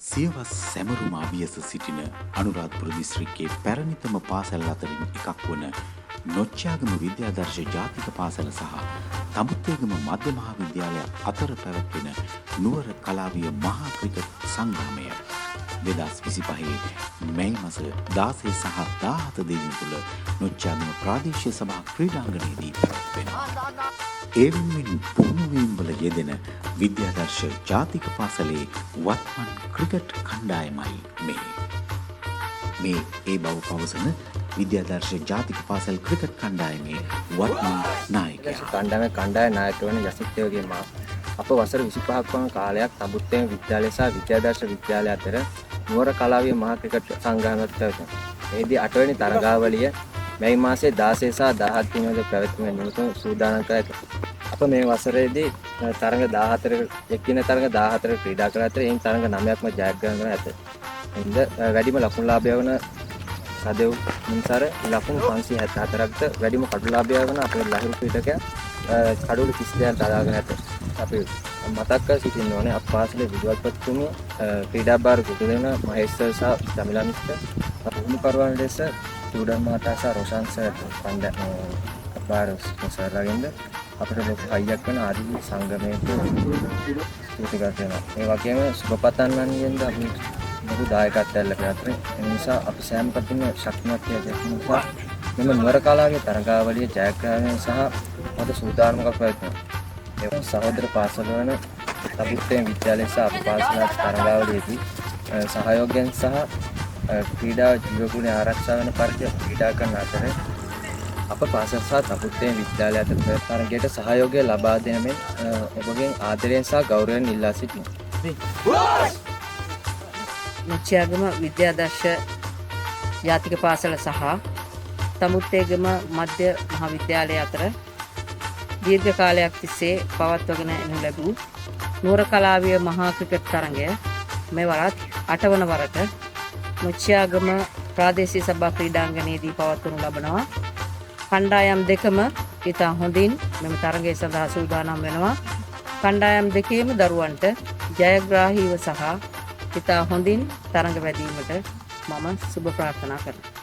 සියවස් සැමරුම අභියස සිටින අනුරාධපුර දිස්ත්‍රික්කයේ පැරණිතම පාසල් අතරින් එකක් වන නොච්චාගම විද්‍යාදර්ශ ජාතික පාසල සහ තමුත්තේගම මධ්‍ය මහාවිද්‍යාලය අතර පැවැත්වෙන නුවර කලාවිය මහා ක්‍රිකට් සංග්‍රාමය 2025 මැයි මාස 16 සහ 17 දින තුල නොච්චාගම ප්‍රාදේශීය සභා ක්‍රීඩාංගණයේදී පැවැත්වෙනවා. ඒ වෙනුවෙන් පුහුණුවීම් වල යෙදෙන විද්‍යාදර්ශ ජාතික පාසලේ වත්මන් ක්‍රිකට් කණ්ඩායමයි මේ ඒ බව පවසන විද්‍යාදර්ශ ජාතික පාසල් ක්‍රිකට් කණ්ඩායමේ වත්මන් නායකයා. කණ්ඩායම නායක වන යසිත්වගේ මා අප වසර 25ක් වන කාලයක් තඹුත්තේම විද්‍යාලය සහ විද්‍යාදර්ශ විද්‍යාලය අතර නුවර කලාවිය මහා ක්‍රිකට් සංග්‍රාමයක් පැවැත්වෙනවා. එෙහිදී 8 වෙනි තරගාවලිය මැයි මාසයේ 16 සහ 17 දිනවල පැවැත්වීමේ නිමිත්තෙන් සූදානම් කර ඇත. අප මේ වසරේදී තරඟ 14 එක්දින තරඟ 14 ක්‍රීඩා කර අතර එයින් තරඟ 9ක්ම ජයග්‍රහණය කර ඇත. ඉන්ද වැඩිම ලකුණු ලාභය වන සදෙව් මින්සර ලකුණු 574ක්ද වැඩිම කඩු ලාභය වන අපේ ලහිරු ක්‍රීඩකයා කඩුළු 32ක් තදාගෙන ඇත. අපි මතක් කර සිටින්න ඕනේ අප පාසලේ විදුහල්පතිතුමිය ක්‍රීඩා භාර කුතු දෙන මහේෂ් සර් සහ ජමිලා මිස්ටර් පුහුණු කරවන ලෙස චූඩන් මහතා සහ රොෂාන් සර් භාර සර්ලාගෙන්ද අපිට ලොකු හයියක් වෙන ආදී සංගමයේ ප්‍රතිගත වෙනවා. ඒ වගේම සුබපතන්නන්ගෙන්ද අපි ලොකු දායකත්වයක් ලැබෙන අතර ඒ නිසා අපි සෑම පැත්තකින්ම ශක්තිමත් නිසා මෙම නුවර කලාවේ තරගාවලියේ ජයග්‍රහණය සහ මත සූදානමක් පැවැත්වෙනවා. ඒ සහෝදර පාසල වන තඹුත්තේම විද්‍යාලය සහ අප පාසල තරගාවලියේදී සහයෝගයෙන් සහ ක්‍රීඩා ජීවගුණ ආරක්ෂා වන පරිදි ක්‍රීඩා කරන අතර අප පාසල සහ තඹුත්තේම විද්‍යාලය අතර තරගයට සහයෝගය ලබා දෙනමින් ඔබගෙන් ආදරයෙන් සහ ගෞරවයෙන් ඉල්ලා සිටිනවා. නොච්චාගම විද්‍යාදර්ශ ජාතික පාසල සහ තමුත්තේගම මධ්‍ය මහාවිද්‍යාලය අතර දීර්ඝ කාලයක් තිස්සේ පවත්වගෙන එනු ලැබූ නුවර කලාවිය මහා ක්‍රිකට් තරගය මෙවරත් 8 වන වරට නොච්චාගම ප්‍රාදේශීය සභා ක්‍රීඩාංගණයේදී පවත්වනු ලබනවා. කණ්ඩායම් දෙකම ඉතා හොඳින් මෙම තරගය සඳහා සූදානම් වෙනවා. කණ්ඩායම් දෙකේම දරුවන්ට ජයග්‍රාහීව සහ ඉතා හොඳින් තරඟ වැදීමට මම සුබ ප්‍රාර්ථනා කරනවා.